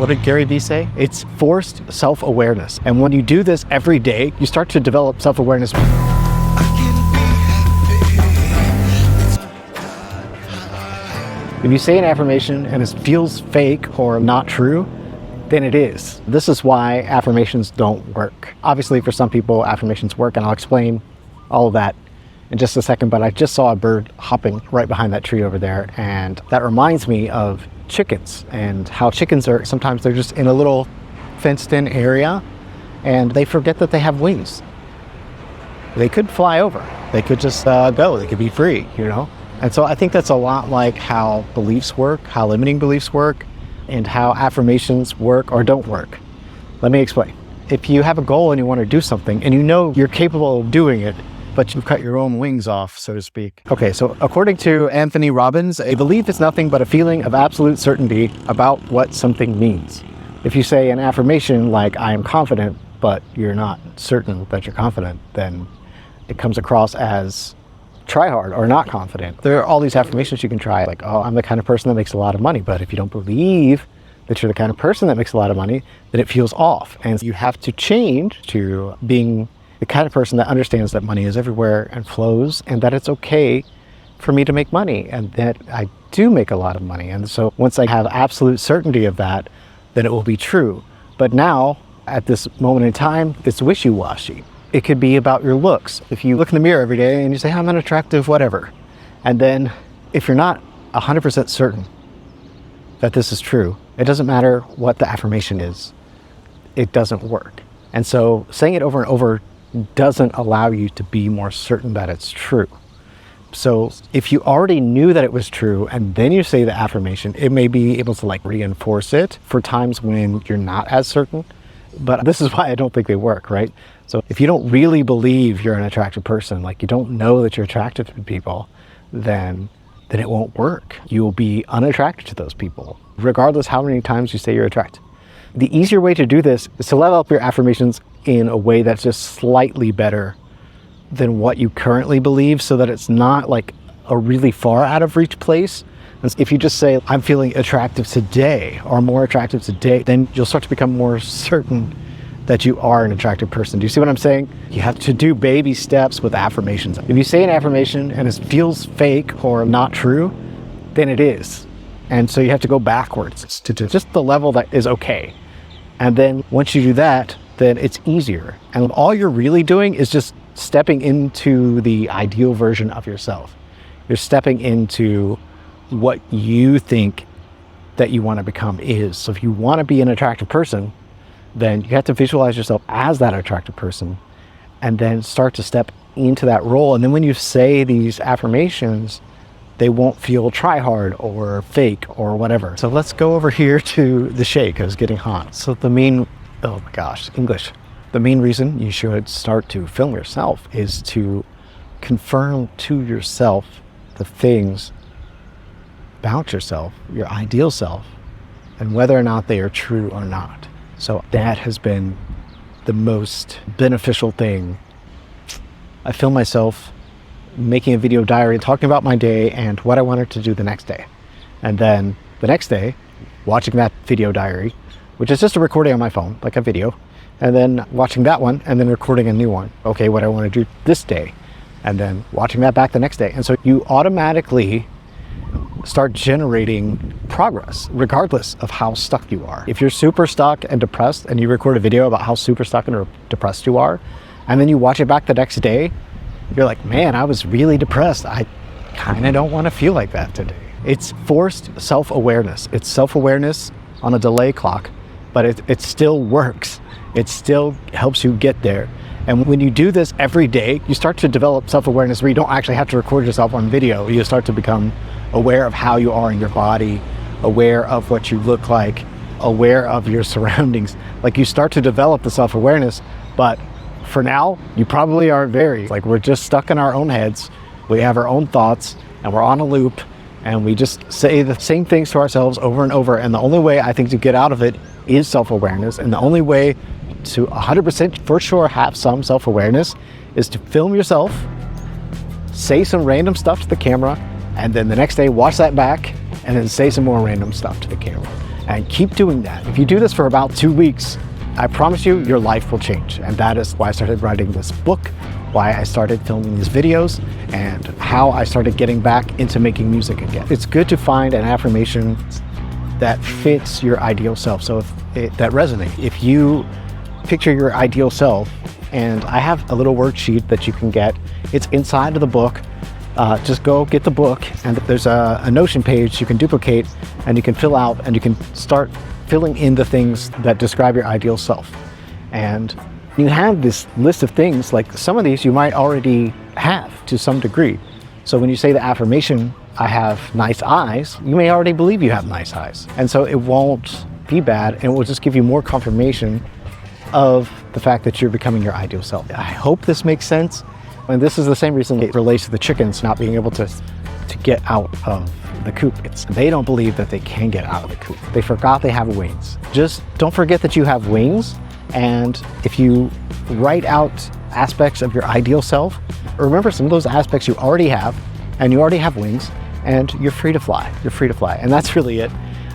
What did Gary Vee say? It's forced self-awareness. And when you do this every day, you start to develop self-awareness. If you say an affirmation and it feels fake or not true, then it is. This is why affirmations don't work. Obviously, for some people, affirmations work, and I'll explain all of that in just a second, but I just saw a bird hopping right behind that tree over there, and that reminds me of chickens and how chickens are, sometimes they're just in a little fenced-in area and they forget that they have wings. They could fly over. They could just go. They could be free, you know? And so I think that's a lot like how beliefs work, how limiting beliefs work, and how affirmations work or don't work. Let me explain. If you have a goal and you want to do something and you know you're capable of doing it, but you've cut your own wings off, so to speak. Okay, so according to Anthony Robbins, a belief is nothing but a feeling of absolute certainty about what something means. If you say an affirmation like, I am confident, but you're not certain that you're confident, then it comes across as try hard or not confident. There are all these affirmations you can try, like, oh, I'm the kind of person that makes a lot of money. But if you don't believe that you're the kind of person that makes a lot of money, then it feels off. And you have to change to being the kind of person that understands that money is everywhere and flows, and that it's okay for me to make money, and that I do make a lot of money. And so once I have absolute certainty of that, then it will be true. But now, at this moment in time, it's wishy-washy. It could be about your looks. If you look in the mirror every day and you say, I'm unattractive, whatever. And then if you're not 100% certain that this is true, it doesn't matter what the affirmation is, it doesn't work. And so saying it over and over doesn't allow you to be more certain that it's true. So if you already knew that it was true and then you say the affirmation, it may be able to like reinforce it for times when you're not as certain. But this is why I don't think they work, right? So if you don't really believe you're an attractive person, like you don't know that you're attractive to people, then it won't work. You will be unattracted to those people, regardless how many times you say you're attracted. The easier way to do this is to level up your affirmations in a way that's just slightly better than what you currently believe, so that it's not like a really far out of reach place. And if you just say, I'm feeling attractive today or more attractive today, then you'll start to become more certain that you are an attractive person. Do you see what I'm saying? You have to do baby steps with affirmations. If you say an affirmation and it feels fake or not true, then it is. And so you have to go backwards to just the level that is okay. And then once you do that, then it's easier. And all you're really doing is just stepping into the ideal version of yourself. You're stepping into what you think that you want to become is. So if you want to be an attractive person, then you have to visualize yourself as that attractive person and then start to step into that role. And then when you say these affirmations, they won't feel try hard or fake or whatever. So let's go over here to the shake. It's getting hot. So the main reason you should start to film yourself is to confirm to yourself the things about yourself, your ideal self, and whether or not they are true or not. So that has been the most beneficial thing. I film myself making a video diary, talking about my day and what I wanted to do the next day. And then the next day, watching that video diary, which is just a recording on my phone, like a video, and then watching that one and then recording a new one. Okay, what I want to do this day, and then watching that back the next day. And so you automatically start generating progress regardless of how stuck you are. If you're super stuck and depressed and you record a video about how super stuck and depressed you are, and then you watch it back the next day, you're like, man, I was really depressed. I kind of don't want to feel like that today. It's forced self-awareness. It's self-awareness on a delay clock, but it still works. It still helps you get there. And when you do this every day, you start to develop self-awareness where you don't actually have to record yourself on video. You start to become aware of how you are in your body, aware of what you look like, aware of your surroundings. Like you start to develop the self-awareness, but for now, you probably aren't like we're just stuck in our own heads. We have our own thoughts and we're on a loop and we just say the same things to ourselves over and over. And the only way I think to get out of it is self-awareness. And the only way to 100% for sure have some self-awareness is to film yourself, say some random stuff to the camera, and then the next day watch that back and then say some more random stuff to the camera. And keep doing that. If you do this for about 2 weeks, I promise you, your life will change. And that is why I started writing this book, why I started filming these videos, and how I started getting back into making music again. It's good to find an affirmation that fits your ideal self, so that resonates. If you picture your ideal self, and I have a little worksheet that you can get. It's inside of the book. Just go get the book, and there's a Notion page you can duplicate, and you can fill out, and you can start filling in the things that describe your ideal self. And you have this list of things, like some of these you might already have to some degree. So when you say the affirmation, I have nice eyes, you may already believe you have nice eyes. And so it won't be bad, and it will just give you more confirmation of the fact that you're becoming your ideal self. I hope this makes sense. And this is the same reason it relates to the chickens not being able to get out of the coop. They don't believe that they can get out of the coop. They forgot they have wings. Just don't forget that you have wings. And if you write out aspects of your ideal self, remember some of those aspects you already have, and you already have wings, and you're free to fly. You're free to fly. And that's really it.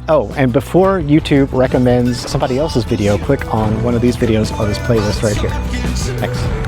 Oh, and before YouTube recommends somebody else's video, click on one of these videos on this playlist right here. Thanks.